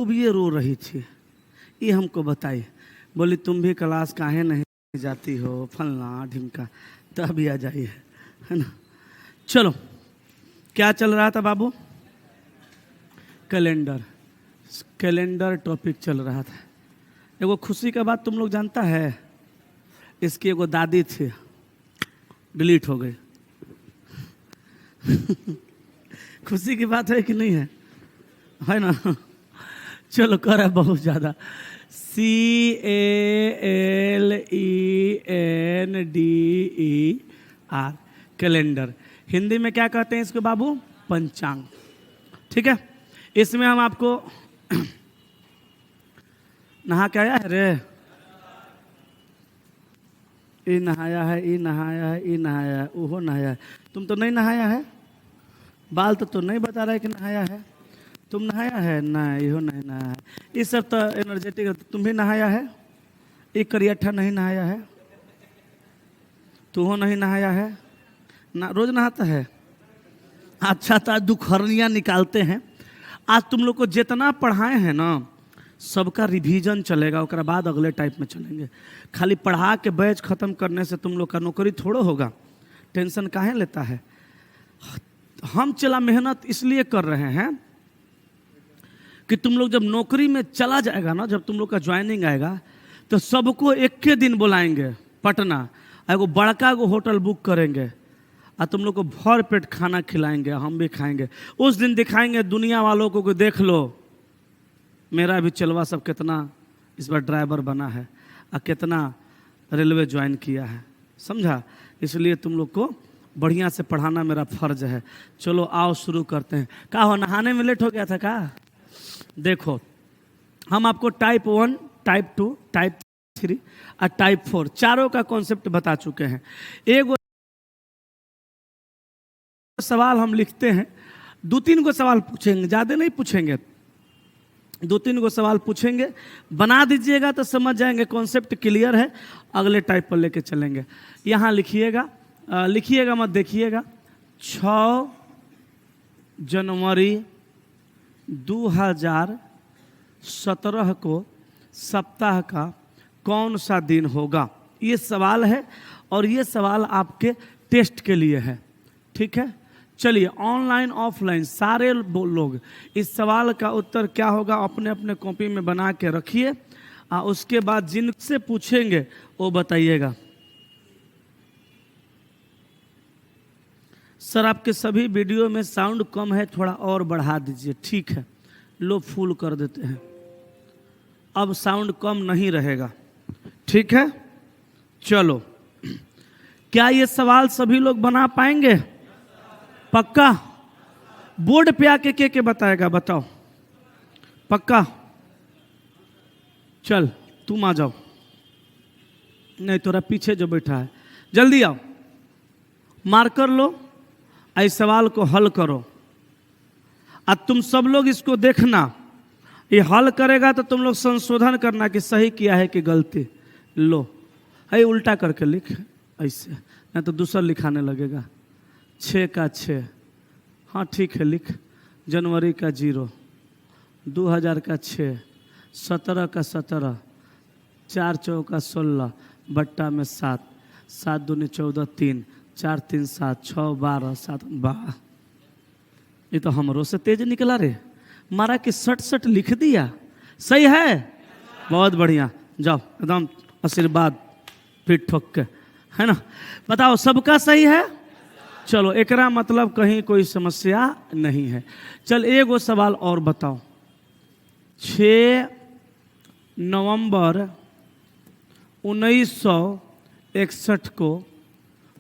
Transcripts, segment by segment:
खूब ये रो रही थी, ये हमको बताई। बोली तुम भी क्लास काहे नहीं जाती हो, फलना ढिमका, तो अभी आ जाइए, है ना। चलो, क्या चल रहा था बाबू? कैलेंडर। कैलेंडर टॉपिक चल रहा था। एगो खुशी का बात तुम लोग जानता है, इसकी एगो दादी थी, डिलीट हो गई। खुशी की बात है कि नहीं है? है ना। चलो, कर है बहुत ज़्यादा। CALENDER, calendar. हिंदी में क्या कहते हैं इसको बाबू? पंचांग। ठीक है। इसमें हम आपको नहा के आया है रे, ये नहाया है, ये नहाया है, ये नहाया है, वो नहाया है। तुम तो नहीं नहाया है। बाल तो नहीं बता रहा है कि नहाया है। तुम नहाया है? नहीं, इहो नहीं नहाया है। ये सब तो एनर्जेटिक है। तुम भी नहाया है? एक करियठा नहीं नहाया है? तू हो नहीं नहाया है ना? रोज नहाता है। अच्छा, तो आज दुखहरनियाँ निकालते हैं। आज तुम लोग को जितना पढ़ाए हैं ना, सबका रिवीजन चलेगा, उसके बाद अगले टाइप में चलेंगे। खाली पढ़ा के बैच खत्म करने से तुम लोग का नौकरी थोड़ा होगा। टेंशन काहे लेता है? हम चला मेहनत इसलिए कर रहे हैं कि तुम लोग जब नौकरी में चला जाएगा ना, जब तुम लोग का ज्वाइनिंग आएगा, तो सबको एक के दिन बुलाएंगे पटना, एगो बड़का गो होटल बुक करेंगे और तुम लोग को भर पेट खाना खिलाएंगे, हम भी खाएंगे। उस दिन दिखाएंगे दुनिया वालों को कि देख लो, मेरा भी चलवा सब कितना इस बार ड्राइवर बना है और कितना रेलवे ज्वाइन किया है, समझा। इसलिए तुम लोग को बढ़िया से पढ़ाना मेरा फर्ज है। चलो आओ शुरू करते हैं। क्या हो, नहाने में लेट हो गया था क्या? देखो, हम आपको टाइप 1, टाइप 2, टाइप 3 और टाइप 4 चारों का कॉन्सेप्ट बता चुके हैं। एक सवाल हम लिखते हैं, 2-3 गो सवाल पूछेंगे, ज़्यादा नहीं पूछेंगे, 2-3 गो सवाल पूछेंगे, बना दीजिएगा तो समझ जाएंगे कॉन्सेप्ट क्लियर है। अगले टाइप पर लेके चलेंगे। यहाँ लिखिएगा, लिखिएगा मत देखिएगा। 6 जनवरी 2017 को सप्ताह का कौन सा दिन होगा? ये सवाल है और ये सवाल आपके टेस्ट के लिए है। ठीक है। चलिए, ऑनलाइन ऑफलाइन सारे लोग इस सवाल का उत्तर क्या होगा अपने अपने कॉपी में बना के रखिए, और उसके बाद जिनसे पूछेंगे वो बताइएगा। सर, आपके सभी वीडियो में साउंड कम है, थोड़ा और बढ़ा दीजिए। ठीक है, लो फुल कर देते हैं, अब साउंड कम नहीं रहेगा। ठीक है। चलो, क्या ये सवाल सभी लोग बना पाएंगे? पक्का? बोर्ड पे आके के बताएगा, बताओ। पक्का? चल तुम आ जाओ, नहीं तोरा पीछे जो बैठा है, जल्दी आओ, मार्कर लो, इस सवाल को हल करो। और तुम सब लोग इसको देखना, ये हल करेगा तो तुम लोग संशोधन करना कि सही किया है कि गलती। लो, है उल्टा करके लिख ऐसे, नहीं तो दूसरा लिखाने लगेगा। 6 का 6, हाँ ठीक है, लिख। जनवरी का 0, 2000 का 6, 17 का 17, 4 चौका 16, बट्टा में 7, 7 दूनी 14, 3, 4 3 7, 6 12, 7 12। ये तो हमरों से तेज निकला रे, मारा कि 67 लिख दिया। सही है, बहुत बढ़िया। जाओ एकदम आशीर्वाद फिर ठोक के, है ना। बताओ सबका सही है? चलो, एकरा मतलब कहीं कोई समस्या नहीं है। चल एगो सवाल और बताओ। 6 नवंबर 1961 को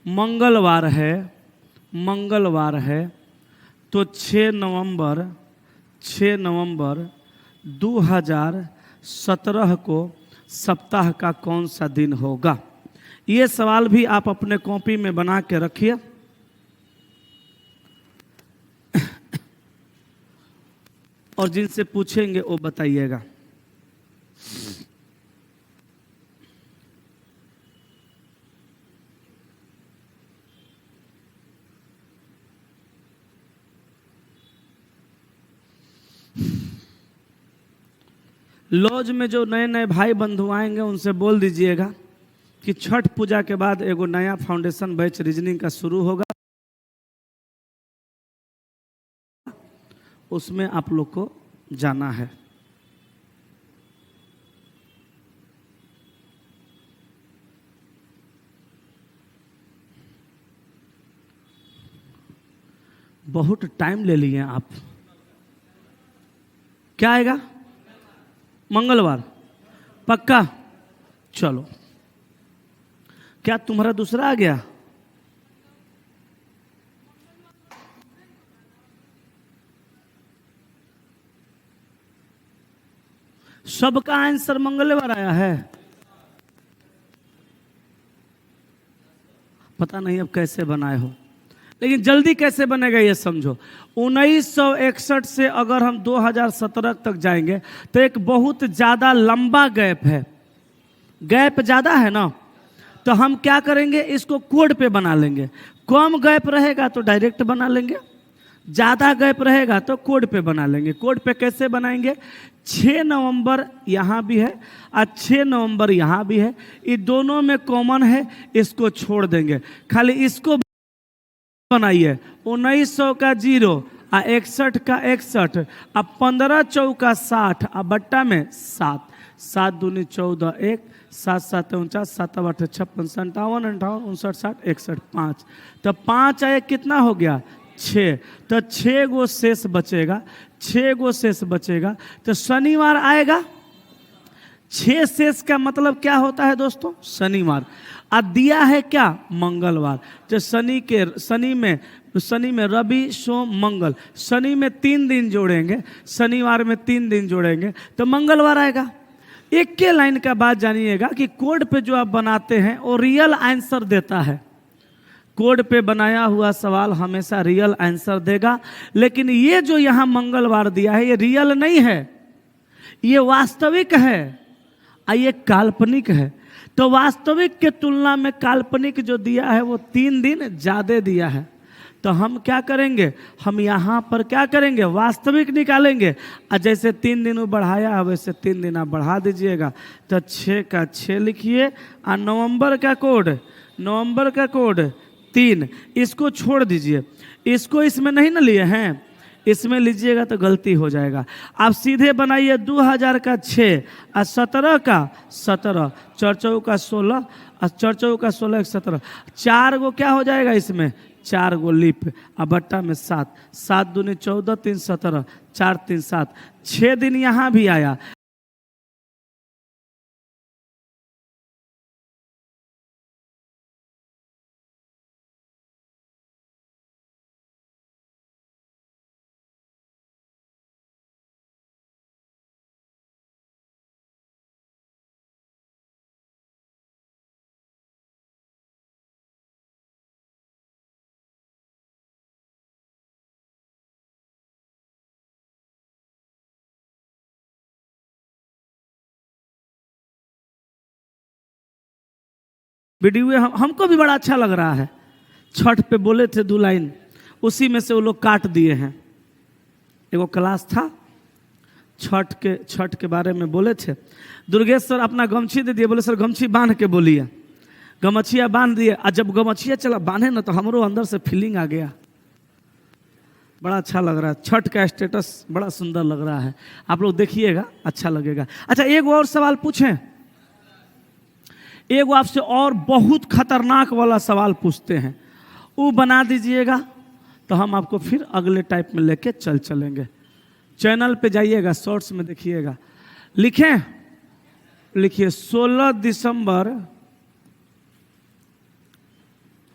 मंगलवार है, मंगलवार है, तो 6 नवंबर 2017 को सप्ताह का कौन सा दिन होगा? ये सवाल भी आप अपने कॉपी में बना के रखिए। और जिनसे पूछेंगे वो बताइएगा। लॉज में जो नए नए भाई बंधु आएंगे उनसे बोल दीजिएगा कि छठ पूजा के बाद एगो नया फाउंडेशन बैच रीजनिंग का शुरू होगा, उसमें आप लोग को जाना है। बहुत टाइम ले लिए आप। क्या आएगा? मंगलवार पक्का? चलो, क्या तुम्हारा दूसरा आ गया? सबका आंसर मंगलवार आया है। पता नहीं अब कैसे बनाए हो, लेकिन जल्दी कैसे बनेगा ये समझो। 1961 से अगर हम 2017 तक जाएंगे तो एक बहुत ज़्यादा लंबा गैप है, गैप ज़्यादा है ना। तो हम क्या करेंगे, इसको कोड पे बना लेंगे। कम गैप रहेगा तो डायरेक्ट बना लेंगे, ज़्यादा गैप रहेगा तो कोड पे बना लेंगे। कोड पे कैसे बनाएंगे? 6 नवंबर यहाँ भी है और 6 नवंबर यहाँ भी है, ये दोनों में कॉमन है, इसको छोड़ देंगे। खाली इसको बनाइए। 1900 का 0 और 61 का 61 और 15 चौका 60 और बट्टा में 7, 7 दूनी 14, 1 7 7 49, 7 8 56 57 58 59 60 61 5। तो 5 आए कितना हो गया? 6। तो 6 गो शेष बचेगा, 6 गो शेष बचेगा। तो शनिवार आएगा। 6 शेष का मतलब क्या होता है दोस्तों? शनिवार। और दिया है क्या? मंगलवार। तो शनि में रवि सोम मंगल, शनि में 3 दिन जोड़ेंगे, शनिवार में 3 दिन जोड़ेंगे तो मंगलवार आएगा। एक के लाइन का बात जानिएगा कि कोड पे जो आप बनाते हैं वो रियल आंसर देता है। कोड पे बनाया हुआ सवाल हमेशा रियल आंसर देगा, लेकिन ये जो यहाँ मंगलवार दिया है ये रियल नहीं है, ये वास्तविक है और ये काल्पनिक है। तो वास्तविक के तुलना में काल्पनिक जो दिया है वो 3 दिन ज़्यादा दिया है। तो हम क्या करेंगे, हम यहाँ पर क्या करेंगे, वास्तविक निकालेंगे। और जैसे 3 दिन बढ़ाया है वैसे 3 दिन आप बढ़ा दीजिएगा। तो 6 का 6 लिखिए और नवंबर का कोड 3, इसको छोड़ दीजिए। इसको इसमें नहीं ना लिए हैं, इसमें लीजिएगा तो गलती हो जाएगा। आप सीधे बनाइए 2000 का 6 और 17 का 17, 4 चौका 16 और 4 चौका 16 17, 4 गो क्या हो जाएगा इसमें? 4 गो लीप और बट्टा में 7, 7 दूनी 14 3 17, 4 3 7, 6 दिन यहाँ भी आया। वीडियो हमको भी बड़ा अच्छा लग रहा है। छठ पे बोले थे 2 लाइन, उसी में से वो लोग काट दिए हैं। एगो क्लास था छठ के बारे में बोले थे। दुर्गेश सर अपना गमछी दे दिए, बोले सर गमछी बांध के बोलिए। गमछिया बांध दिए और जब गमछिया चला बांधे ना तो हमरो अंदर से फीलिंग आ गया, बड़ा अच्छा लग रहा है। छठ का स्टेटस बड़ा सुंदर लग रहा है, आप लोग देखिएगा अच्छा लगेगा। अच्छा एक और सवाल पूछें, एगो आपसे और बहुत खतरनाक वाला सवाल पूछते हैं, वो बना दीजिएगा तो हम आपको फिर अगले टाइप में लेके चलेंगे। चैनल पे जाइएगा, शॉर्ट्स में देखिएगा। लिखिए 16 दिसंबर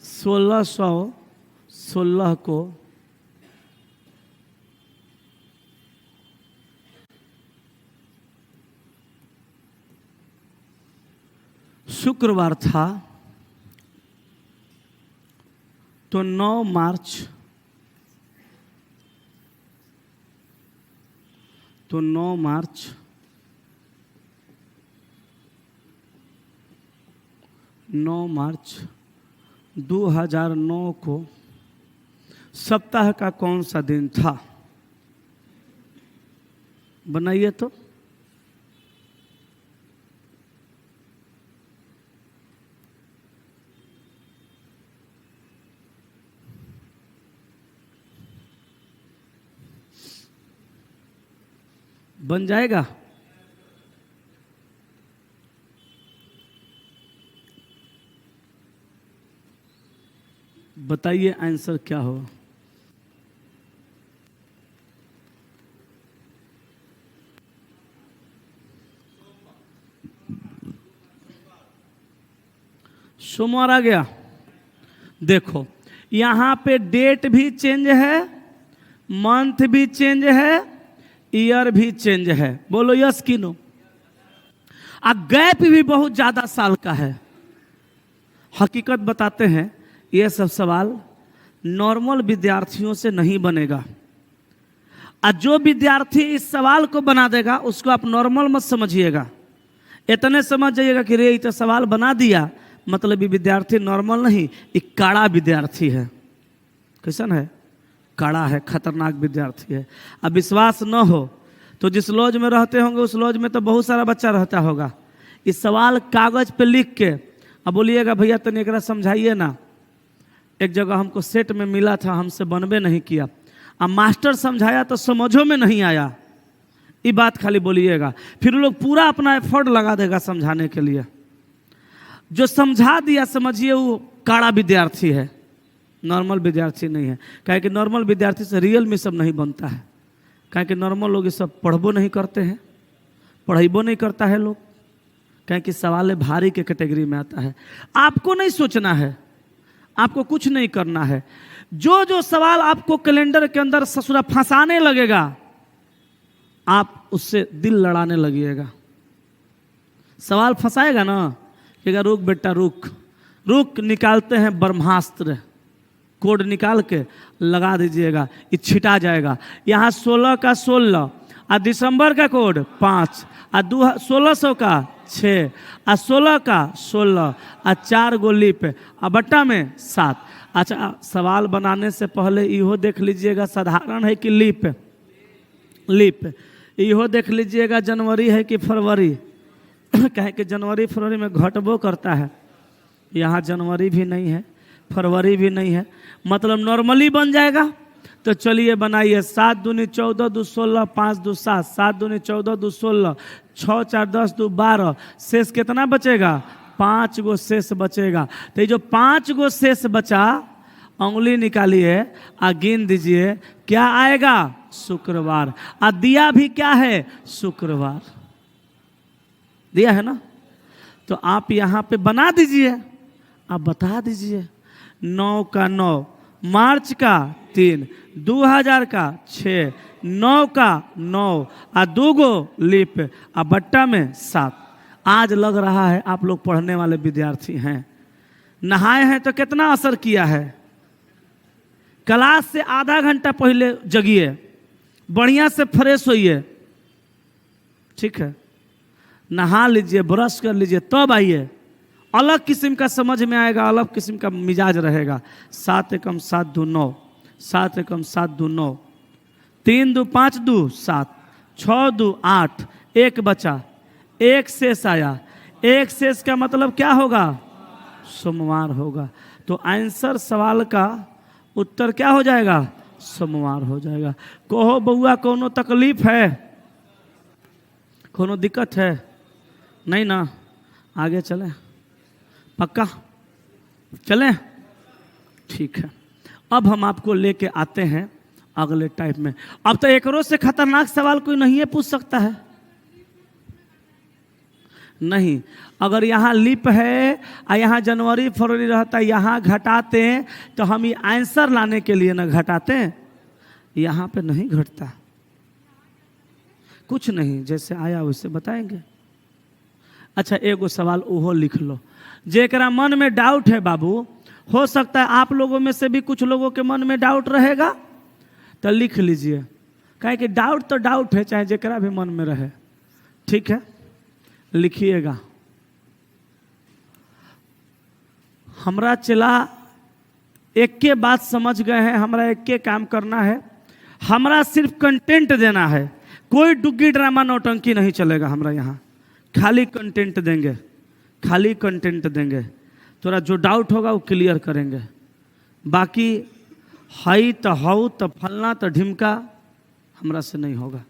1616 को शुक्रवार था, तो 9 मार्च 2009 को सप्ताह का कौन सा दिन था? बनाइए तो। बन जाएगा? बताइए आंसर क्या होगा? सोमवार आ गया। देखो यहां पे डेट भी चेंज है, मंथ भी चेंज है, ईयर भी चेंज है। बोलो यस कि नो? गैप भी बहुत ज्यादा साल का है। हकीकत बताते हैं, यह सब सवाल नॉर्मल विद्यार्थियों से नहीं बनेगा। जो विद्यार्थी इस सवाल को बना देगा उसको आप नॉर्मल मत समझिएगा। इतने समझ जाइएगा कि रे ये तो सवाल बना दिया, मतलब ये विद्यार्थी नॉर्मल नहीं, एक काड़ा विद्यार्थी है। कैसन है? काड़ा है, खतरनाक विद्यार्थी है। अब विश्वास न हो तो जिस लॉज में रहते होंगे उस लॉज में तो बहुत सारा बच्चा रहता होगा। इस सवाल कागज पे लिख के अब बोलिएगा भैया तनिक एकरा समझाइए ना। एक जगह हमको सेट में मिला था, हमसे बनबे नहीं किया। अब मास्टर समझाया तो समझो में नहीं आया, ये बात खाली बोलिएगा। फिर लोग पूरा अपना एफर्ट लगा देगा समझाने के लिए। जो समझा दिया समझिए वो काड़ा विद्यार्थी है, नॉर्मल विद्यार्थी नहीं है। कहे कि नॉर्मल विद्यार्थी से रियल में सब नहीं बनता है। कहे कि नॉर्मल लोग ये सब पढ़बो नहीं करते हैं, पढ़ाइबो नहीं करता है लोग। कहे कि सवाल भारी के कैटेगरी में आता है। आपको नहीं सोचना है, आपको कुछ नहीं करना है। जो जो सवाल आपको कैलेंडर के अंदर ससुरा फंसाने लगेगा, आप उससे दिल लड़ाने लगिएगा। सवाल फंसाएगा ना, कहेगा रुक बेटा रुक रुक, निकालते हैं ब्रह्मास्त्र, कोड निकाल के लगा दीजिएगा, ये छिटा जाएगा। यहाँ 16 का 16 और दिसंबर का कोड 5 और 1600 का 6 और 16 का 16 और 4 गो लीप और बट्टा में 7। अच्छा, सवाल बनाने से पहले इहो देख लीजिएगा साधारण है कि लीप लीप, इहो देख लीजिएगा जनवरी है कि फरवरी। कहे कि जनवरी फरवरी में घटबो करता है, यहाँ जनवरी भी नहीं है, फरवरी भी नहीं है, मतलब नॉर्मली बन जाएगा। तो चलिए बनाइए। 7 दूनी 14 2 16 5 2 7, 7 दूनी 14 2 16, 6 4 10 2 12, शेष कितना बचेगा? 5 गो शेष बचेगा। तो ये जो 5 गो शेष बचा, उंगली निकालिए और गिन दीजिए, क्या आएगा? शुक्रवार। और दिया भी क्या है? शुक्रवार दिया है ना। तो आप यहाँ पे बना दीजिए, आप बता दीजिए। 9 का 9, मार्च का 3, 2000 का 6, 9 का 9 और 2 गो लीप और बट्टा में 7। आज लग रहा है आप लोग पढ़ने वाले विद्यार्थी हैं। नहाए हैं तो कितना असर किया है? क्लास से आधा घंटा पहले जगिए, बढ़िया से फ्रेश होइए, ठीक है, नहा लीजिए, ब्रश कर लीजिए, तब आइए। अलग किस्म का समझ में आएगा, अलग किस्म का मिजाज रहेगा। 7 एकम 7 2 9, 7 एकम 7 2 9, 3 2 5 2 7, 6 2 8, 1 बचा, 1 शेष आया। 1 शेष का मतलब क्या होगा? सोमवार होगा। तो आंसर सवाल का उत्तर क्या हो जाएगा? सोमवार हो जाएगा। कहो बउआ कोनो तकलीफ है, कोनो दिक्कत है? नहीं ना? आगे चलें? पक्का चलें? ठीक है। अब हम आपको लेके आते हैं अगले टाइप में। अब तो एकरों से खतरनाक सवाल कोई नहीं है पूछ सकता है। नहीं, अगर यहाँ लिप है और यहाँ जनवरी फरवरी रहता, यहाँ घटाते हैं तो हम ये आंसर लाने के लिए ना घटाते हैं, यहाँ पे नहीं घटता कुछ नहीं, जैसे आया वैसे बताएंगे। अच्छा, एगो सवाल ओहो लिख लो। जेकरा मन में डाउट है बाबू, हो सकता है आप लोगों में से भी कुछ लोगों के मन में डाउट रहेगा, तो लिख लीजिए। काहे कि डाउट तो डाउट है, चाहे जेकरा भी मन में रहे, ठीक है, लिखिएगा। हमरा चला एक के बात समझ गए हैं, हमरा एक के काम करना है, हमरा सिर्फ कंटेंट देना है, कोई डुग्गी ड्रामा नौटंकी नहीं चलेगा हमरा यहाँ। खाली कंटेंट देंगे, खाली कंटेंट देंगे। थोड़ा जो डाउट होगा वो क्लियर करेंगे। बाकी हाई तो हाउ तो फलना तो ढिमका हमरा से नहीं होगा,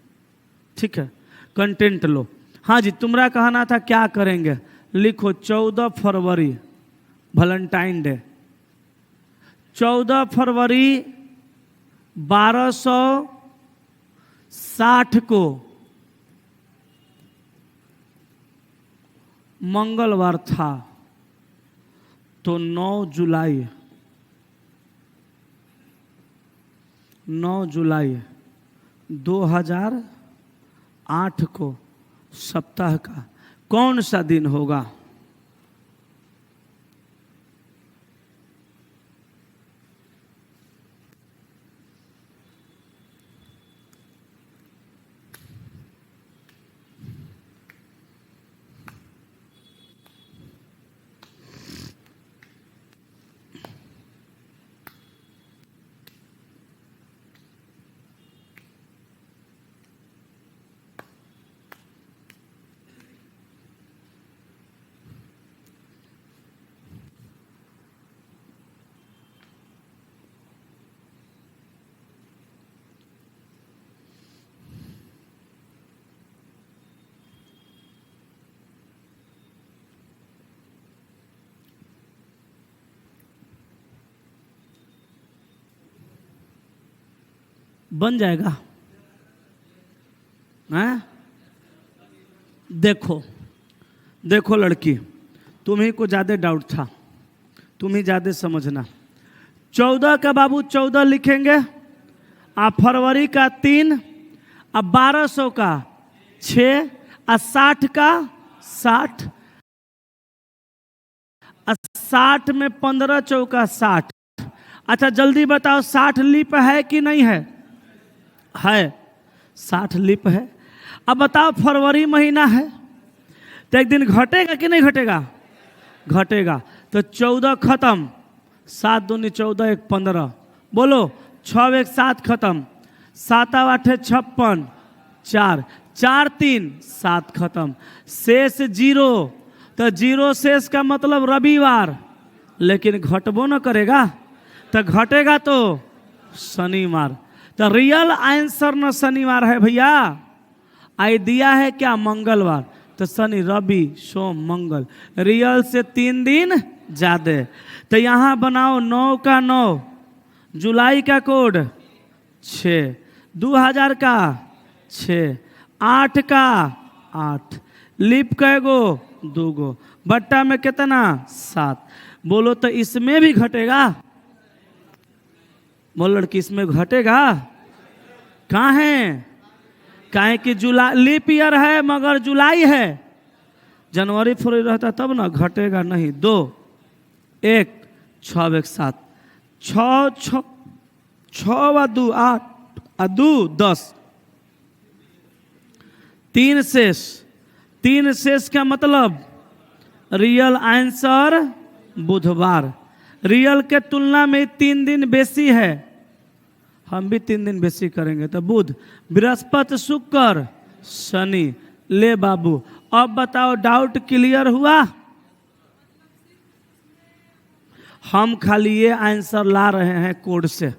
ठीक है। कंटेंट लो। हाँ जी, तुम्हारा कहना था क्या करेंगे, लिखो 14 फरवरी वैलेंटाइन डे। 14 फरवरी 1260 को मंगलवार था, तो 9 जुलाई 2008 को सप्ताह का कौन सा दिन होगा? बन जाएगा? हैं? देखो देखो लड़की, तुम्ही को ज्यादा डाउट था, तुम ही ज्यादा समझना। 14 का बाबू 14 लिखेंगे, आ फरवरी का 3, अब 1200 का 6, आ 60 का 60, 60 में 15 चौका 60। अच्छा जल्दी बताओ, 60 लीप है कि नहीं है? है, 60 लीप है। अब बताओ फरवरी महीना है तो एक दिन घटेगा कि नहीं घटेगा? घटेगा। तो 14 खत्म, 7 दूनी 14, 1 15, बोलो 6 1 7 खत्म, 7 8 56, 4 4 3 7 खत्म, शेष 0। तो 0 शेष का मतलब रविवार, लेकिन घटबो न करेगा, तो घटेगा तो शनिवार। तो रियल आंसर न शनिवार है भैया, आइडिया है क्या? मंगलवार। तो शनि रवि सोम मंगल, रियल से 3 दिन ज्यादा। तो यहाँ बनाओ 9 का 9, जुलाई का कोड 6, 2000 का 6, 8 का 8, लीप कैगो 2 गो, बट्टा में कितना 7। बोलो तो इसमें भी घटेगा? बोलो लड़की, इसमें घटेगा? कहाँ है? काहे कि जुलाई लीप ईयर है मगर जुलाई है, जनवरी फरवरी रहता तब ना, घटेगा नहीं। 2 1 6 1 7, 6 6 6 2 8 2 10, 3 शेष। 3 शेष का मतलब रियल आंसर बुधवार। रियल के तुलना में 3 दिन बेसी है, हम भी 3 दिन बेसी करेंगे। तो बुध बृहस्पति शुक्र शनि। ले बाबू, अब बताओ डाउट क्लियर हुआ? हम खाली ये आंसर ला रहे हैं कोड से,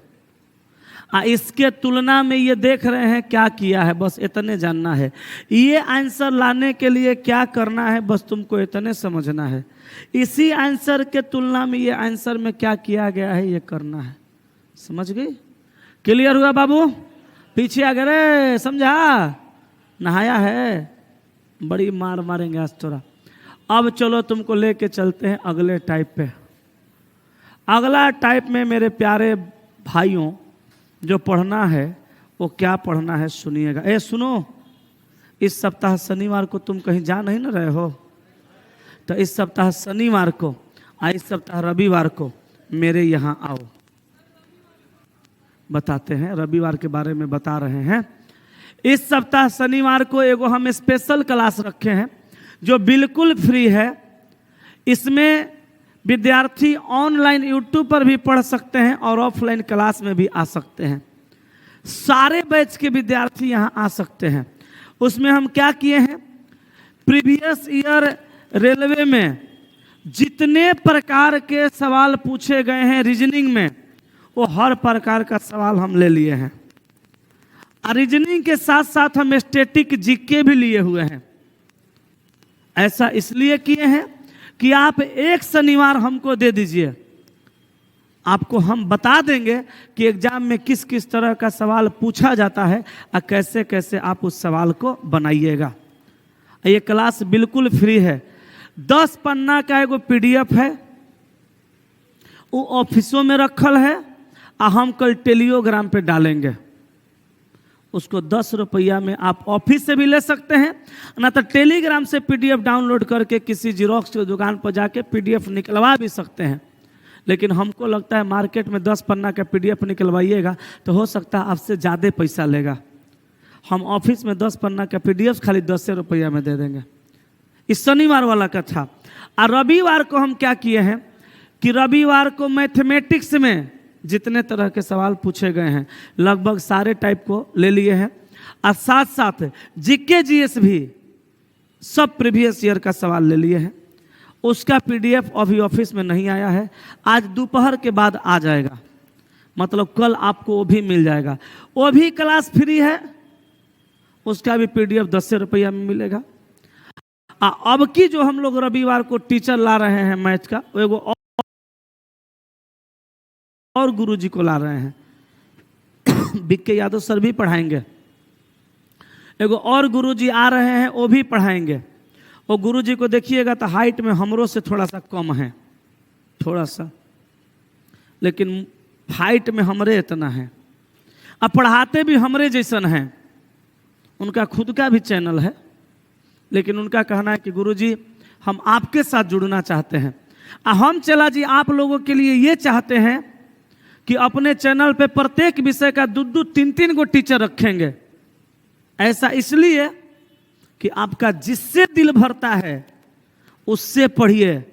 इसके तुलना में ये देख रहे हैं क्या किया है, बस इतने जानना है। ये आंसर लाने के लिए क्या करना है, बस तुमको इतने समझना है। इसी आंसर के तुलना में ये आंसर में क्या किया गया है, ये करना है। समझ गई? क्लियर हुआ बाबू? पीछे आ गए, समझा? नहाया है? बड़ी मार मारेंगे आज थोड़ा। अब चलो तुमको लेके चलते हैं अगले टाइप पे। अगला टाइप में मेरे प्यारे भाइयों जो पढ़ना है वो क्या पढ़ना है सुनिएगा। सुनो, इस सप्ताह शनिवार को तुम कहीं जा नहीं ना रहे हो, तो इस सप्ताह शनिवार को इस सप्ताह रविवार को मेरे यहाँ आओ, बताते हैं, रविवार के बारे में बता रहे हैं। इस सप्ताह शनिवार को एगो हम स्पेशल क्लास रखे हैं जो बिल्कुल फ्री है। इसमें विद्यार्थी ऑनलाइन यूट्यूब पर भी पढ़ सकते हैं और ऑफलाइन क्लास में भी आ सकते हैं। सारे बैच के विद्यार्थी यहाँ आ सकते हैं। उसमें हम क्या किए हैं, प्रीवियस ईयर रेलवे में जितने प्रकार के सवाल पूछे गए हैं रीजनिंग में, वो हर प्रकार का सवाल हम ले लिए हैं। रीजनिंग के साथ साथ हम स्टैटिक जीके भी लिए हुए हैं। ऐसा इसलिए किए हैं कि आप एक शनिवार हमको दे दीजिए, आपको हम बता देंगे कि एग्जाम में किस किस तरह का सवाल पूछा जाता है और कैसे कैसे आप उस सवाल को बनाइएगा। ये क्लास बिल्कुल फ्री है। 10 पन्ना का एगो PDF है, वो ऑफिसों में रखल है और हम कल टेलीग्राम पे डालेंगे। उसको 10 रुपया में आप ऑफिस से भी ले सकते हैं, ना तो टेलीग्राम से PDF डाउनलोड करके किसी जीरोक्स की दुकान पर जाके PDF निकलवा भी सकते हैं। लेकिन हमको लगता है मार्केट में 10 पन्ना का PDF निकलवाइएगा तो हो सकता है आपसे ज़्यादा पैसा लेगा। हम ऑफिस में 10 पन्ना का PDF खाली 10 रुपया में दे देंगे। इस शनिवार वाला का था। और रविवार को हम क्या किए हैं कि रविवार को मैथमेटिक्स में जितने तरह के सवाल पूछे गए हैं लगभग सारे टाइप को ले लिए हैं, और साथ साथ GK GS भी सब प्रीवियस ईयर का सवाल ले लिए हैं। उसका PDF अभी ऑफिस में नहीं आया है, आज दोपहर के बाद आ जाएगा, मतलब कल आपको वो भी मिल जाएगा। वो भी क्लास फ्री है, उसका भी PDF 10 रुपया में मिलेगा। अब की जो हम लोग रविवार को टीचर ला रहे हैं मैथ का, वो एगो और गुरुजी को ला रहे हैं। BK यादव सर भी पढ़ाएंगे, एगो और गुरुजी आ रहे हैं, वो भी पढ़ाएंगे। वो गुरुजी को देखिएगा तो हाइट में हमरों से थोड़ा सा कम है, थोड़ा सा, लेकिन हाइट में हमरे इतना है। अब पढ़ाते भी हमरे जैसन हैं। उनका खुद का भी चैनल है, लेकिन उनका कहना है कि गुरुजी हम आपके साथ जुड़ना चाहते हैं। हम चला जी आप लोगों के लिए ये चाहते हैं कि अपने चैनल पे प्रत्येक विषय का 2-2, 3-3 गो टीचर रखेंगे। ऐसा इसलिए कि आपका जिससे दिल भरता है उससे पढ़िए।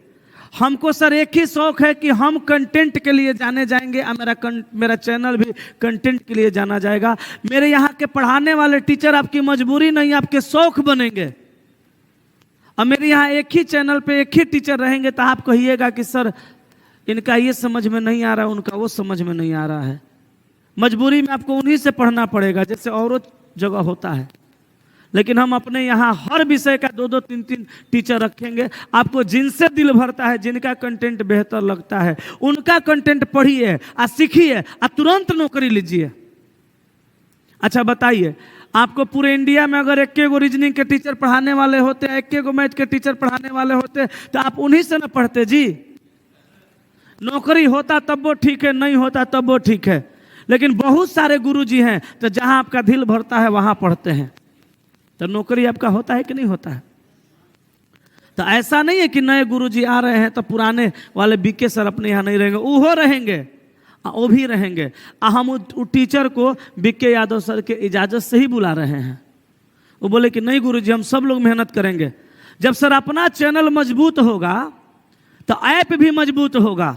हमको सर एक ही शौक है कि हम कंटेंट के लिए जाने जाएंगे, और मेरा चैनल भी कंटेंट के लिए जाना जाएगा। मेरे यहाँ के पढ़ाने वाले टीचर आपकी मजबूरी नहीं, आपके शौक बनेंगे। और मेरे यहाँ एक ही चैनल पे एक ही टीचर रहेंगे तो आप कहिएगा कि सर इनका ये समझ में नहीं आ रहा, उनका वो समझ में नहीं आ रहा है। मजबूरी में आपको उन्हीं से पढ़ना पड़ेगा जैसे औरों जगह होता है। लेकिन हम अपने यहाँ हर विषय का 2-2, 3-3 टीचर रखेंगे। आपको जिनसे दिल भरता है, जिनका कंटेंट बेहतर लगता है, उनका कंटेंट पढ़िए और सीखिए और तुरंत नौकरी लीजिए। अच्छा बताइए, आपको पूरे इंडिया में अगर 1 गो रीजनिंग के टीचर पढ़ाने वाले होते, 1 गो मैथ के टीचर पढ़ाने वाले होते, तो आप उन्हीं से न पढ़ते जी। नौकरी होता तब वो ठीक है, नहीं होता तब वो ठीक है। लेकिन बहुत सारे गुरुजी हैं तो जहां आपका दिल भरता है वहां पढ़ते हैं, तो नौकरी आपका होता है कि नहीं होता है। तो ऐसा नहीं है कि नए गुरुजी आ रहे हैं तो पुराने वाले BK सर अपने यहाँ नहीं रहेंगे, वो रहेंगे, वो भी रहेंगे। हम उस टीचर को BK यादव सर के इजाज़त से ही बुला रहे हैं। वो बोले कि नहीं गुरुजी हम सब लोग मेहनत करेंगे। जब सर अपना चैनल मजबूत होगा तो ऐप भी मजबूत होगा।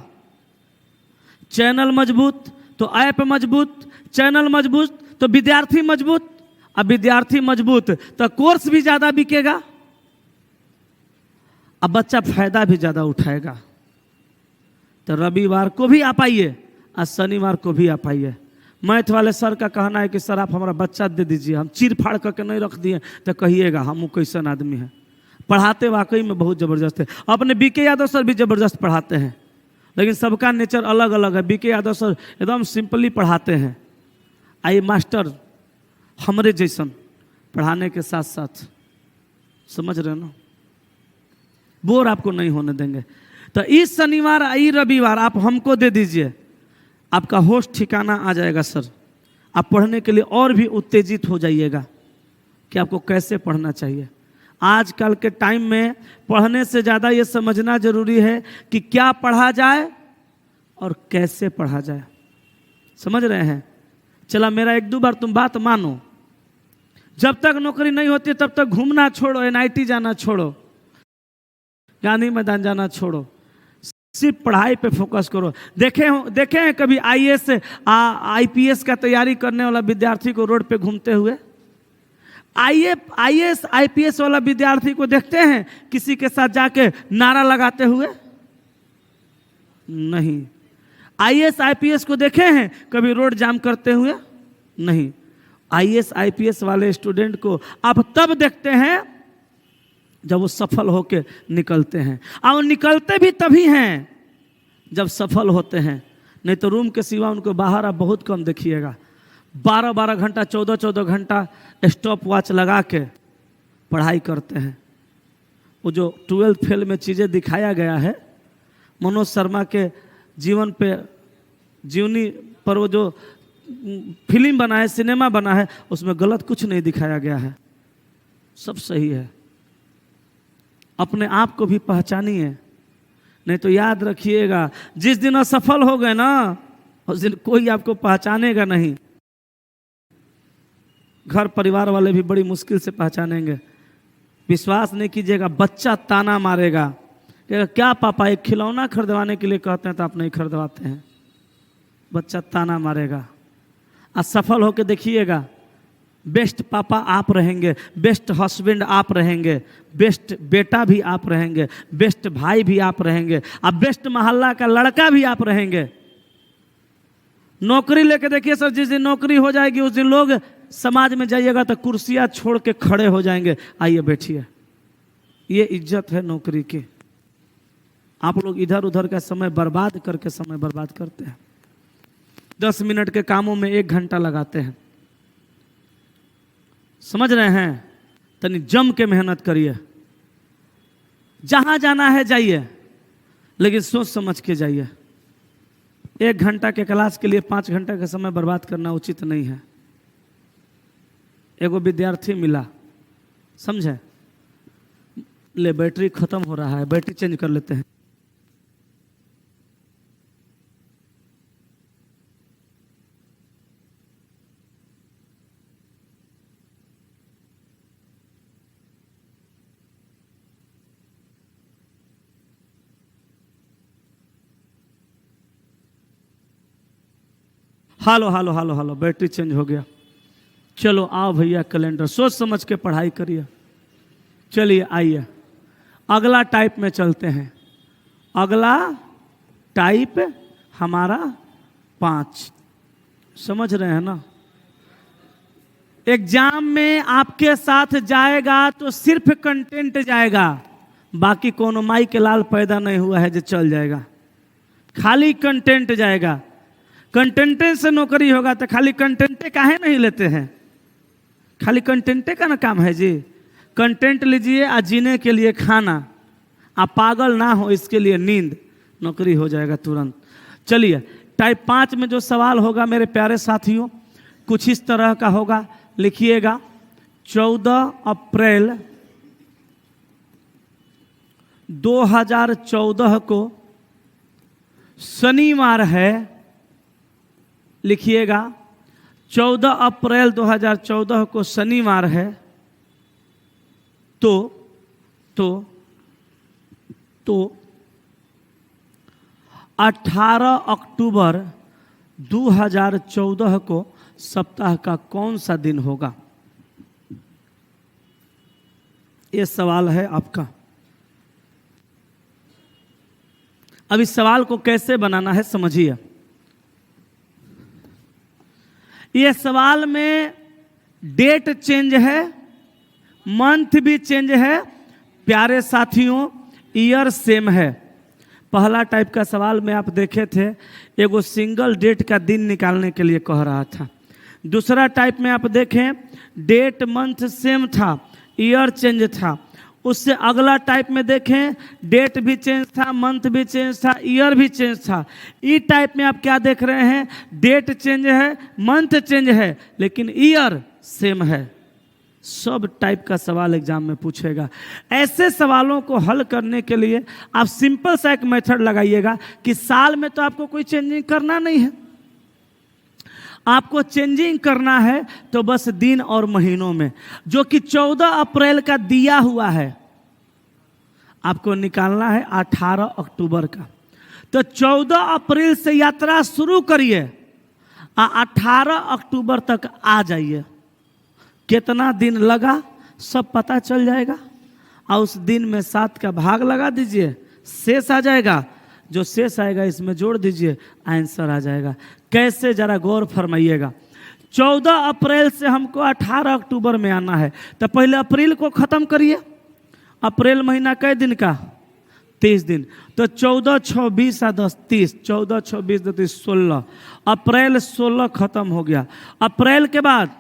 चैनल मजबूत तो ऐप मजबूत, चैनल मजबूत तो विद्यार्थी मजबूत, अब विद्यार्थी मजबूत तो कोर्स भी ज़्यादा बिकेगा, अब बच्चा फायदा भी ज़्यादा उठाएगा। तो रविवार को भी आप आइए और शनिवार को भी आप आइए। मैथ वाले सर का कहना है कि सर आप हमारा बच्चा दे दीजिए, हम चीर फाड़ करके नहीं रख दिए तो कहिएगा हम वो कैसन आदमी है। पढ़ाते वाकई में बहुत ज़बरदस्त है। अपने BK यादव सर भी ज़बरदस्त पढ़ाते हैं, लेकिन सबका नेचर अलग अलग है। BK यादव सर एकदम सिंपली पढ़ाते हैं, आई मास्टर हमरे जैसन पढ़ाने के साथ साथ, समझ रहे ना, बोर आपको नहीं होने देंगे। तो इस शनिवार आई रविवार आप हमको दे दीजिए, आपका होश ठिकाना आ जाएगा सर। आप पढ़ने के लिए और भी उत्तेजित हो जाइएगा कि आपको कैसे पढ़ना चाहिए। आजकल के टाइम में पढ़ने से ज़्यादा ये समझना जरूरी है कि क्या पढ़ा जाए और कैसे पढ़ा जाए। समझ रहे हैं। चला मेरा 1-2 बार तुम बात मानो, जब तक नौकरी नहीं होती तब तक घूमना छोड़ो, NIT जाना छोड़ो, गांधी मैदान जाना छोड़ो, सिर्फ पढ़ाई पे फोकस करो। देखे हैं कभी IAS IPS का तैयारी करने वाला विद्यार्थी को रोड पे घूमते हुए? IAS IPS वाला विद्यार्थी को देखते हैं किसी के साथ जाके नारा लगाते हुए? नहीं। IAS IPS को देखे हैं कभी रोड जाम करते हुए? नहीं। आईएएस आईपीएस वाले स्टूडेंट को आप तब देखते हैं जब वो सफल होकर निकलते हैं, और निकलते भी तभी हैं जब सफल होते हैं। नहीं तो रूम के सिवा उनको बाहर आप बहुत कम देखिएगा। 12-12 घंटा 14-14 घंटा स्टॉप वॉच लगा के पढ़ाई करते हैं। वो जो 12th फेल में चीज़ें दिखाया गया है, मनोज शर्मा के जीवन पे, जीवनी पर वो जो फिल्म बना है, सिनेमा बना है, उसमें गलत कुछ नहीं दिखाया गया है, सब सही है। अपने आप को भी पहचानिए, नहीं तो याद रखिएगा जिस दिन असफल हो गए ना, उस दिन कोई आपको पहचानेगा नहीं। घर परिवार वाले भी बड़ी मुश्किल से पहचानेंगे। विश्वास नहीं कीजिएगा, बच्चा ताना मारेगा, कहेगा क्या पापा एक खिलौना खरीदवाने के लिए कहते हैं तो आप नहीं खरीदवाते हैं। बच्चा ताना मारेगा। असफल होकर देखिएगा, बेस्ट पापा आप रहेंगे, बेस्ट हस्बैंड आप रहेंगे, बेस्ट बेटा भी आप रहेंगे, बेस्ट भाई भी आप रहेंगे, और बेस्ट मोहल्ला का लड़का भी आप रहेंगे। नौकरी लेके देखिए सर, जिस दिन नौकरी हो जाएगी उस दिन लोग समाज में जाइएगा तो कुर्सियां छोड़ के खड़े हो जाएंगे, आइए बैठिए। ये इज्जत है नौकरी की। आप लोग इधर उधर का समय बर्बाद करके समय बर्बाद करते हैं। 10 मिनट के कामों में 1 घंटा लगाते हैं। समझ रहे हैं? तनी जम के मेहनत करिए। जहां जाना है जाइए, लेकिन सोच समझ के जाइए। 1 घंटा के क्लास के लिए 5 घंटा का समय बर्बाद करना उचित नहीं है। एगो विद्यार्थी मिला, समझे, ले बैटरी खत्म हो रहा है, बैटरी चेंज कर लेते हैं। हालो हालो हालो हालो, बैटरी चेंज हो गया। चलो आओ भैया, कैलेंडर सोच समझ के पढ़ाई करिए। चलिए आइए, अगला टाइप में चलते हैं। अगला टाइप हमारा 5। समझ रहे हैं ना? एग्जाम में आपके साथ जाएगा तो सिर्फ कंटेंट जाएगा, बाकी कोनो माई के लाल पैदा नहीं हुआ है जो चल जाएगा। खाली कंटेंट जाएगा। कंटेंटे से नौकरी होगा तो खाली कंटेंटे काहे नहीं लेते हैं? खाली कंटेंटे का ना काम है जी। कंटेंट लीजिए, आ जीने के लिए खाना, आप पागल ना हो इसके लिए नींद, नौकरी हो जाएगा तुरंत। चलिए, टाइप 5 में जो सवाल होगा मेरे प्यारे साथियों, कुछ इस तरह का होगा। लिखिएगा, 14 अप्रैल 2014 को शनिवार है। लिखिएगा, 14 अप्रैल 2014 को शनिवार है। तो 18 अक्टूबर 2014 को सप्ताह का कौन सा दिन होगा? ये सवाल है आपका। अब इस सवाल को कैसे बनाना है समझिए। ये सवाल में डेट चेंज है, मंथ भी चेंज है, प्यारे साथियों ईयर सेम है। पहला टाइप का सवाल में आप देखे थे, एगो सिंगल डेट का दिन निकालने के लिए कह रहा था। दूसरा टाइप में आप देखें, डेट मंथ सेम था, ईयर चेंज था। उससे अगला टाइप में देखें, डेट भी चेंज था, मंथ भी चेंज था, ईयर भी चेंज था। ई टाइप में आप क्या देख रहे हैं? डेट चेंज है, मंथ चेंज है, लेकिन ईयर सेम है। सब टाइप का सवाल एग्जाम में पूछेगा। ऐसे सवालों को हल करने के लिए आप सिंपल सा एक मेथड लगाइएगा कि साल में तो आपको कोई चेंजिंग करना नहीं है, आपको चेंजिंग करना है तो बस दिन और महीनों में। जो कि 14 अप्रैल का दिया हुआ है, आपको निकालना है 18 अक्टूबर का। तो 14 अप्रैल से यात्रा शुरू करिए, 18 अक्टूबर तक आ जाइए। कितना दिन लगा सब पता चल जाएगा, और उस दिन में 7 का भाग लगा दीजिए, शेष आ जाएगा। जो शेष आएगा इसमें जोड़ दीजिए, आंसर आ जाएगा। कैसे, जरा गौर फरमाइएगा। 14 अप्रैल से हमको 18 अक्टूबर में आना है, तो पहले अप्रैल को खत्म करिए। अप्रैल महीना कै दिन का? 30 दिन। तो 14, 26 और 10, 30। 14, 26, 30, 16। अप्रैल 16 खत्म हो गया। अप्रैल के बाद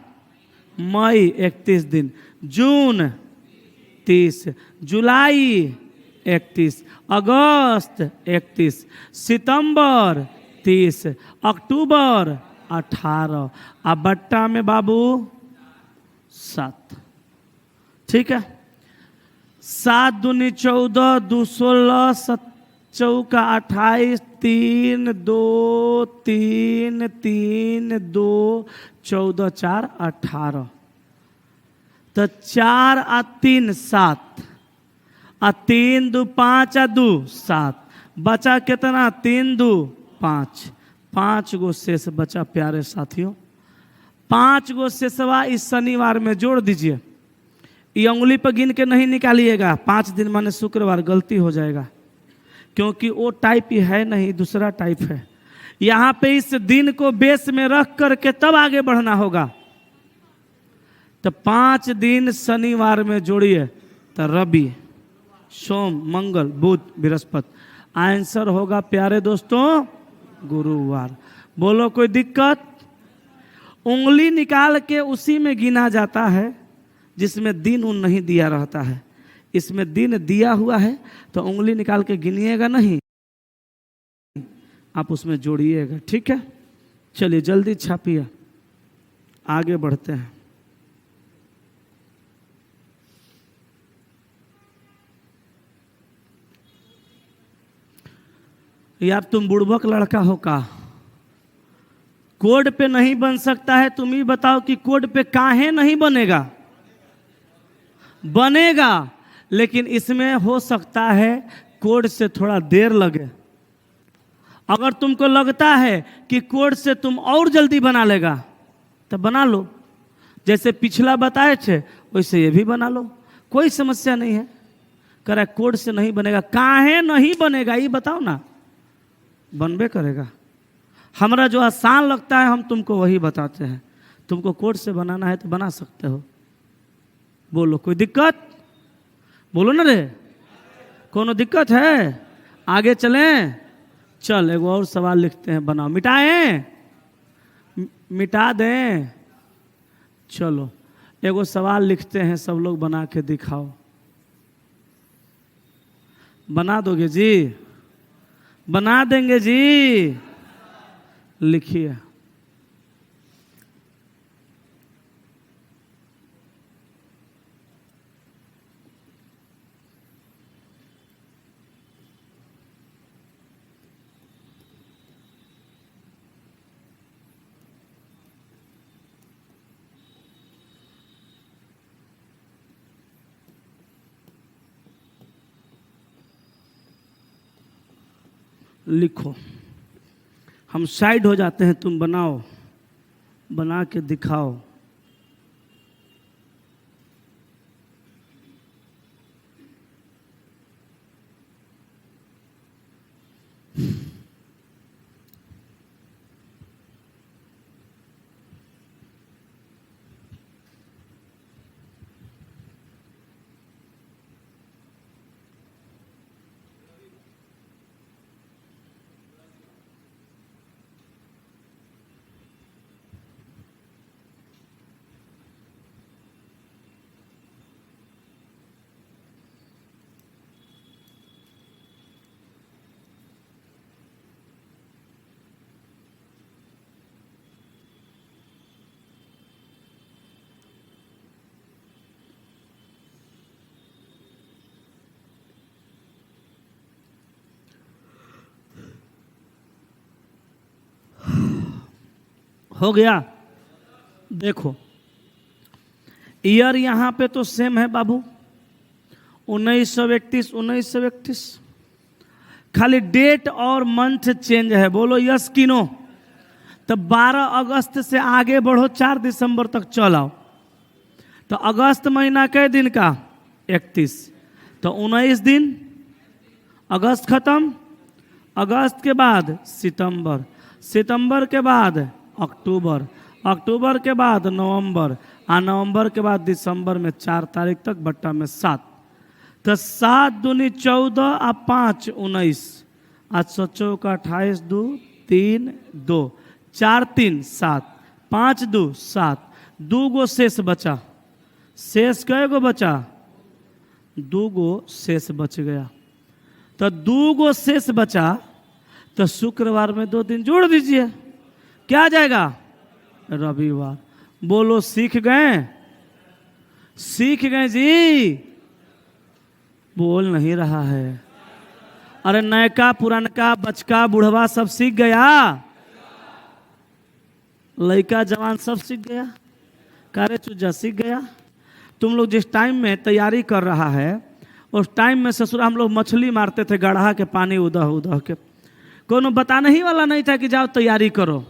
मई 31 दिन, जून 30, जुलाई 31, अगस्त 31, सितंबर 30, अक्टूबर 18, अब बट्टा में बाबू 7। ठीक है, 7 दूनी 14, 2 16, 7 चौका 28, 3 2 3 3 2 14 4 18। तो 4 और 3 7, और 3 2 5 और 2 7, बचा कितना? 3 2 5, 5 गो शेष बचा प्यारे साथियों। 5 गो शेषवा इस शनिवार में जोड़ दीजिए। ये उंगली पर गिन के नहीं निकालिएगा, 5 दिन माने शुक्रवार, गलती हो जाएगा, क्योंकि वो टाइप ही है नहीं, दूसरा टाइप है। यहाँ पे इस दिन को बेस में रख करके तब आगे बढ़ना होगा। तो 5 दिन शनिवार में जोड़िए, तो रवि, सोम, मंगल, बुध, बृहस्पति। आंसर होगा प्यारे दोस्तों गुरुवार। बोलो कोई दिक्कत? उंगली निकाल के उसी में गिना जाता है जिसमें दिन उन नहीं दिया रहता है। इसमें दिन दिया हुआ है तो उंगली निकाल के गिनिएगा नहीं, आप उसमें जोड़िएगा। ठीक है, चलिए जल्दी छापिए, आगे बढ़ते हैं। यार तुम बुड़बक लड़का हो का? कोड पे नहीं बन सकता है, तुम ही बताओ कि कोड पे काहे नहीं बनेगा? बनेगा, लेकिन इसमें हो सकता है कोड से थोड़ा देर लगे। अगर तुमको लगता है कि कोड से तुम और जल्दी बना लेगा तो बना लो, जैसे पिछला बताए थे वैसे ये भी बना लो, कोई समस्या नहीं है। कह रहा है कोड से नहीं बनेगा, काहे नहीं बनेगा ये बताओ ना। बनबे करेगा, हमारा जो आसान लगता है हम तुमको वही बताते हैं। तुमको कोड से बनाना है तो बना सकते हो। बोलो कोई दिक्कत? बोलो ना रे, कोनो दिक्कत है? आगे चलें? चल एक और सवाल लिखते हैं, बनाओ। मिटाएं? मिटा दें? चलो एगो सवाल लिखते हैं, सब लोग बना के दिखाओ। बना दोगे जी? बना देंगे जी? लिखिए। लिखो, हम साइड हो जाते हैं, तुम बनाओ, बना के दिखाओ। हो गया? देखो ईयर यहाँ पे तो सेम है बाबू, 1931 1931, खाली डेट और मंथ चेंज है। बोलो यस कि नो? तो 12 अगस्त से आगे बढ़ो, 4 दिसंबर तक चल आओ। तो अगस्त महीना कै दिन का? 31। तो 19 दिन, अगस्त खत्म। अगस्त के बाद सितंबर, सितंबर के बाद अक्टूबर, अक्टूबर के बाद नवंबर, आ नवंबर के बाद दिसंबर में 4 तारीख तक, बट्टा में 7। तो 7 दूनी 14 आ 5 19, आज सोचो का 28 2 3 2 4 3 7 5 2 7, 2 गो शेष बचा। शेष कै गो बचा? 2 गो शेष बच गया। तो 2 गो शेष बचा, तो शुक्रवार में 2 दिन जोड़ दीजिए, क्या आ जाएगा? रविवार। बोलो सीख गए? सीख गए जी? बोल नहीं रहा है। अरे नयका पुरानका बचका बुढ़वा सब सीख गया, लड़का जवान सब सीख गया, कारे चूजा सीख गया। तुम लोग जिस टाइम में तैयारी कर रहा है, उस टाइम में ससुर हम लोग मछली मारते थे गढ़ा के, पानी उदह उदह के, कोनो बताने ही वाला नहीं था कि जाओ तैयारी करो।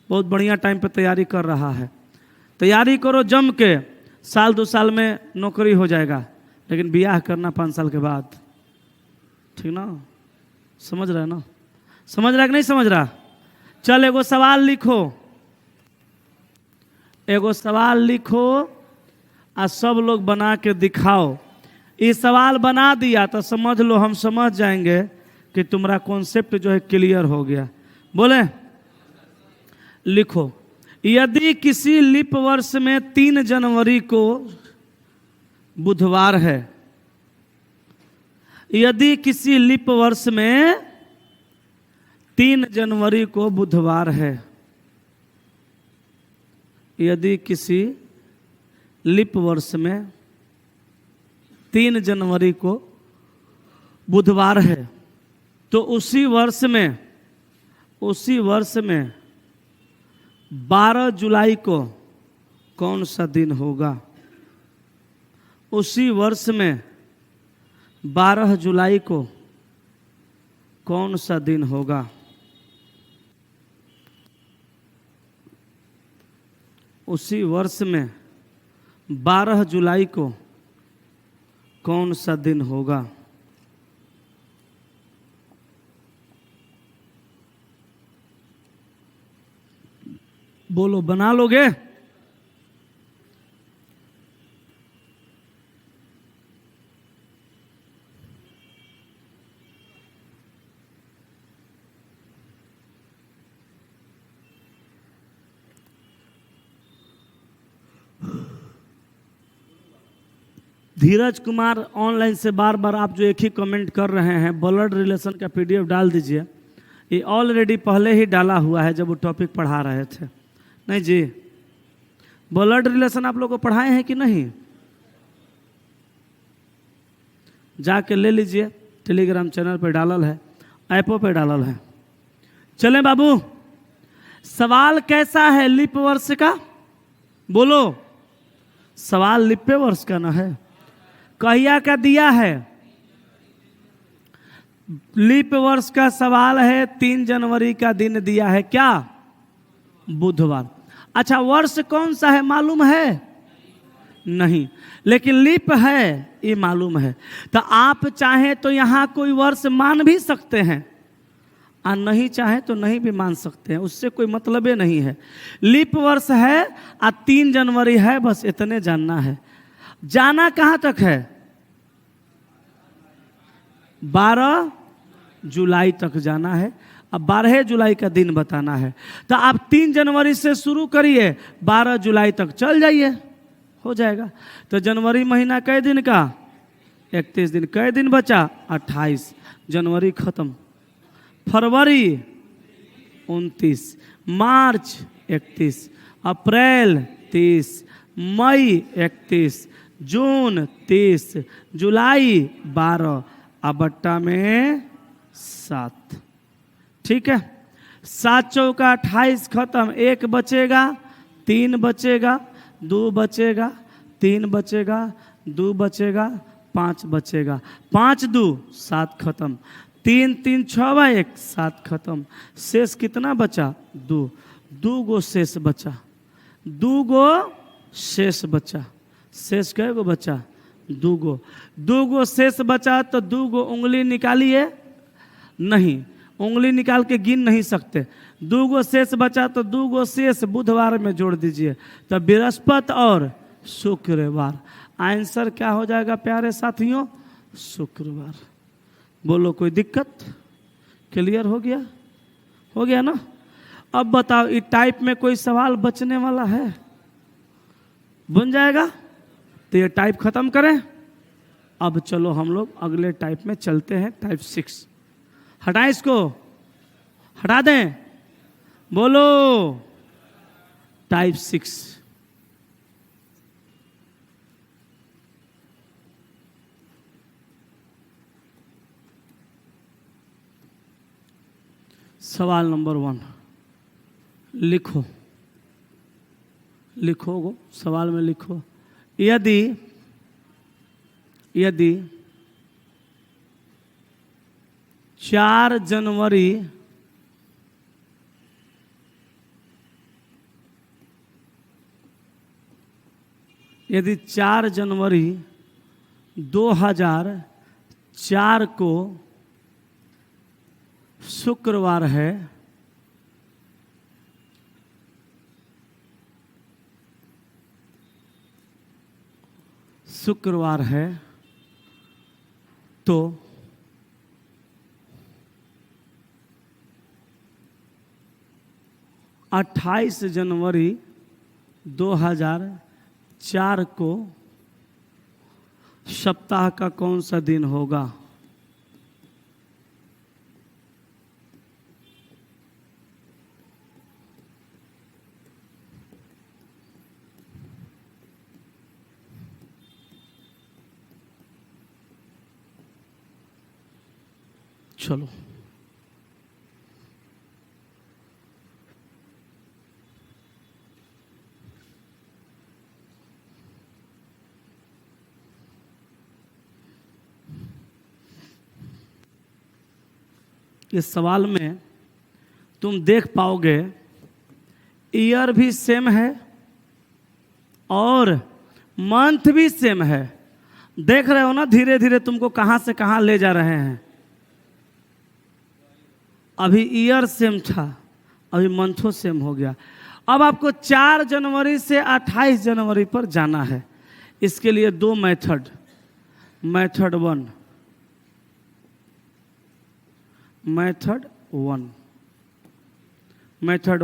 बहुत बढ़िया टाइम पे तैयारी कर रहा है, तैयारी करो जम के, साल 2 साल में नौकरी हो जाएगा, लेकिन ब्याह करना 5 साल के बाद, ठीक ना? समझ रहा है ना? समझ रहा है कि नहीं समझ रहा? चल एगो सवाल लिखो, एगो सवाल लिखो और सब लोग बना के दिखाओ। ये सवाल बना दिया तो समझ लो, हम समझ जाएंगे कि तुम्हारा कॉन्सेप्ट जो है क्लियर हो गया। बोले लिखो, यदि किसी लीप वर्ष में 3 जनवरी को बुधवार है, यदि किसी लीप वर्ष में 3 जनवरी को बुधवार है, यदि किसी लीप वर्ष में 3 जनवरी को बुधवार है, तो उसी वर्ष में 12 जुलाई को कौन सा दिन होगा? उसी वर्ष में 12 जुलाई को कौन सा दिन होगा? उसी वर्ष में 12 जुलाई को कौन सा दिन होगा? बोलो, बना लोगे? धीरज कुमार ऑनलाइन से बार बार आप जो एक ही कमेंट कर रहे हैं, ब्लड रिलेशन का पीडीएफ डाल दीजिए। ये ऑलरेडी पहले ही डाला हुआ है जब वो टॉपिक पढ़ा रहे थे। नहीं जी, ब्लड रिलेशन आप लोग को पढ़ाए हैं कि नहीं? जाके ले लीजिए, टेलीग्राम चैनल पे डालल है, ऐपों पे डालल है। चलें बाबू, सवाल कैसा है लीप वर्ष का? बोलो, सवाल लीप वर्ष का ना है, कहिया का दिया है? लीप वर्ष का सवाल है, 3 जनवरी का दिन दिया है, क्या? बुधवार। अच्छा, वर्ष कौन सा है मालूम है? नहीं, लेकिन लीप है ये मालूम है। तो आप चाहे तो यहाँ कोई वर्ष मान भी सकते हैं और नहीं चाहे तो नहीं भी मान सकते हैं, उससे कोई मतलब ही नहीं है। लीप वर्ष है और 3 जनवरी है, बस इतने जानना है। जाना कहाँ तक है? 12 जुलाई तक जाना है। अब 12 जुलाई का दिन बताना है, तो आप 3 जनवरी से शुरू करिए, 12 जुलाई तक चल जाइए, हो जाएगा। तो जनवरी महीना कै दिन का? 31 दिन। कै दिन बचा? 28। जनवरी खत्म। फरवरी 29, मार्च 31, अप्रैल 30, मई 31, जून 30, जुलाई 12, अब बट्टा में 7। ठीक है, 7 चौका 28 खत्म। 1 बचेगा, 3 बचेगा, 2 बचेगा, 3 बचेगा, 2 बचेगा, 5 बचेगा। 5 2 7 खत्म। 3 3 6 1 7 खत्म। शेष कितना बचा? 2। 2 गो शेष बचा। 2 गो शेष बचा। शेष कै गो बचा? 2 गो। 2 गो शेष बचा तो 2 गो उंगली निकालिए। नहीं, उंगली निकाल के गिन नहीं सकते। 2 गो शेष बचा तो 2 गो शेष बुधवार में जोड़ दीजिए, तो बृहस्पति और शुक्रवार। आंसर क्या हो जाएगा प्यारे साथियों? शुक्रवार। बोलो कोई दिक्कत? क्लियर हो गया? हो गया ना? अब बताओ इस टाइप में कोई सवाल बचने वाला है? बन जाएगा? तो ये टाइप खत्म करें। अब चलो हम लोग अगले टाइप में चलते हैं, टाइप 6। हटाएं इसको, हटा दें। बोलो टाइप 6। सवाल नंबर 1 लिखो, लिखो गो सवाल में लिखो। यदि 4 जनवरी 2004 को शुक्रवार है, तो 28 जनवरी 2004 को सप्ताह का कौन सा दिन होगा? चलो इस सवाल में तुम देख पाओगे ईयर भी सेम है और मंथ भी सेम है। देख रहे हो ना धीरे धीरे तुमको कहां से कहां ले जा रहे हैं। अभी ईयर सेम था, अभी मंथों सेम हो गया। अब आपको 4 जनवरी से 28 जनवरी पर जाना है। इसके लिए 2 मेथड। मेथड 1, मेथड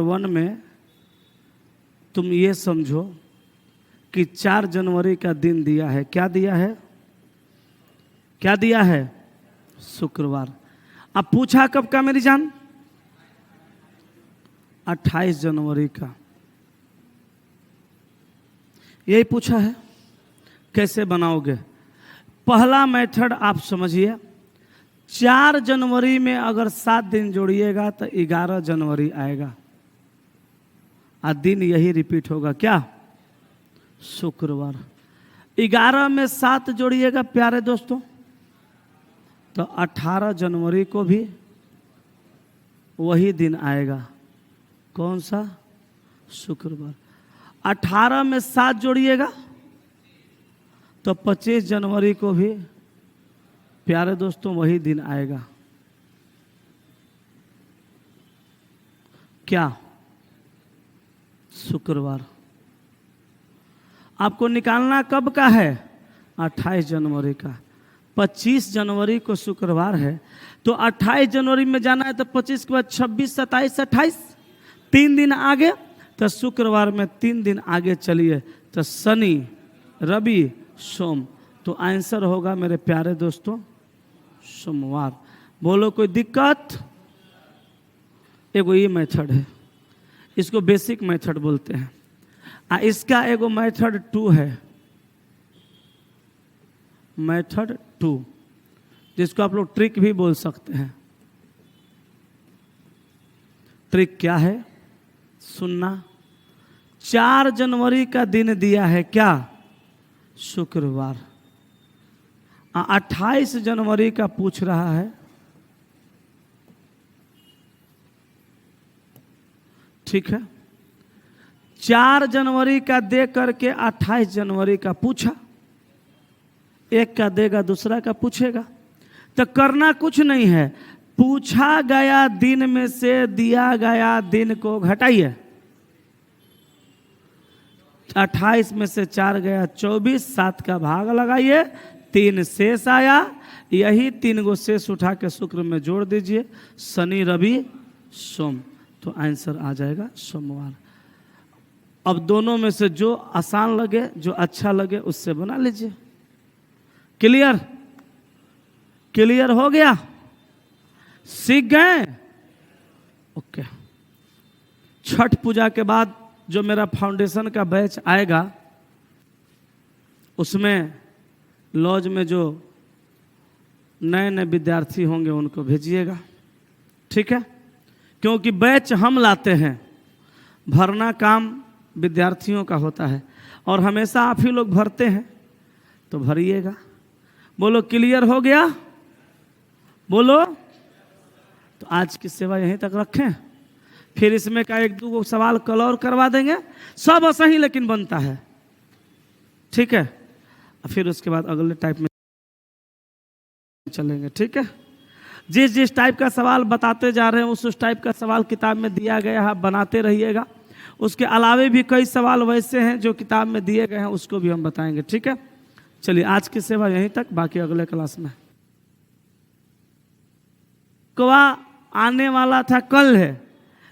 1 में तुम ये समझो कि 4 जनवरी का दिन दिया है। क्या दिया है? क्या दिया है? शुक्रवार। अब पूछा कब का मेरी जान? 28 जनवरी का। यही पूछा है। कैसे बनाओगे? पहला मेथड आप समझिए। 4 जनवरी में अगर 7 दिन जोड़िएगा तो 11 जनवरी आएगा और दिन यही रिपीट होगा। क्या? शुक्रवार। 11 में 7 जोड़िएगा प्यारे दोस्तों तो 18 जनवरी को भी वही दिन आएगा। कौन सा? शुक्रवार। 18 में 7 जोड़िएगा तो 25 जनवरी को भी प्यारे दोस्तों वही दिन आएगा। क्या? शुक्रवार। आपको निकालना कब का है? 28 जनवरी का। 25 जनवरी को शुक्रवार है तो 28 जनवरी में जाना है तो 25 के बाद 26, 27, 28 3 दिन आगे। तो शुक्रवार में 3 दिन आगे चलिए तो शनि, रवि, सोम। तो आंसर होगा मेरे प्यारे दोस्तों सोमवार। बोलो कोई दिक्कत? एगो ये मेथड है, इसको बेसिक मेथड बोलते हैं। इसका एगो मेथड 2 है, मेथड 2 जिसको आप लोग ट्रिक भी बोल सकते हैं। ट्रिक क्या है? सुनना। 4 जनवरी का दिन दिया है क्या? शुक्रवार। 28 जनवरी का पूछ रहा है। ठीक है, 4 जनवरी का दे करके 28 जनवरी का पूछा। एक का देगा दूसरा का पूछेगा। तो करना कुछ नहीं है, पूछा गया दिन में से दिया गया दिन को घटाइए। 28 में से 4 गया 24, 7 का भाग लगाइए, 3 शेष आया। यही 3 गो शेष उठा के शुक्र में जोड़ दीजिए, शनि रवि सोम, तो आंसर आ जाएगा सोमवार। अब दोनों में से जो आसान लगे, जो अच्छा लगे, उससे बना लीजिए। क्लियर? क्लियर हो गया? सीख गए? ओके। छठ पूजा के बाद जो मेरा फाउंडेशन का बैच आएगा, उसमें लॉज में जो नए नए विद्यार्थी होंगे उनको भेजिएगा, ठीक है? क्योंकि बैच हम लाते हैं, भरना काम विद्यार्थियों का होता है, और हमेशा आप ही लोग भरते हैं, तो भरिएगा। बोलो क्लियर हो गया? बोलो। तो आज की सेवा यहीं तक रखें, फिर इसमें का 1-2 सवाल कल और करवा देंगे, सब ऐसा ही लेकिन बनता है, ठीक है? फिर उसके बाद अगले टाइप में चलेंगे, ठीक है? जिस जिस टाइप का सवाल बताते जा रहे हैं उस टाइप का सवाल किताब में दिया गया है, बनाते रहिएगा। उसके अलावे भी कई सवाल वैसे हैं जो किताब में दिए गए हैं, उसको भी हम बताएंगे, ठीक है? चलिए आज की सेवा यहीं तक, बाकी अगले क्लास में। कवा आने वाला था कल है,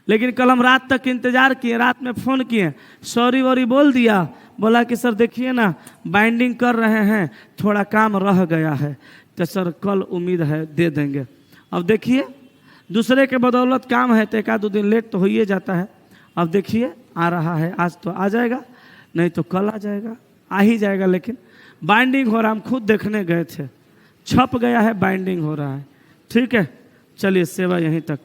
लेकिन कल हम रात तक इंतजार किए, रात में फ़ोन किए, सॉरी वॉरी बोल दिया, बोला कि सर देखिए ना बाइंडिंग कर रहे हैं, थोड़ा काम रह गया है, तो सर कल उम्मीद है दे देंगे। अब देखिए दूसरे के बदौलत काम है तो 1-2 दिन लेट तो हो ही जाता है। अब देखिए आ रहा है, आज तो आ जाएगा, नहीं तो कल आ जाएगा, आ ही जाएगा। लेकिन बाइंडिंग हो रहा, हम खुद देखने गए थे, छप गया है, बाइंडिंग हो रहा है, ठीक है? चलिए सेवा यहीं तक।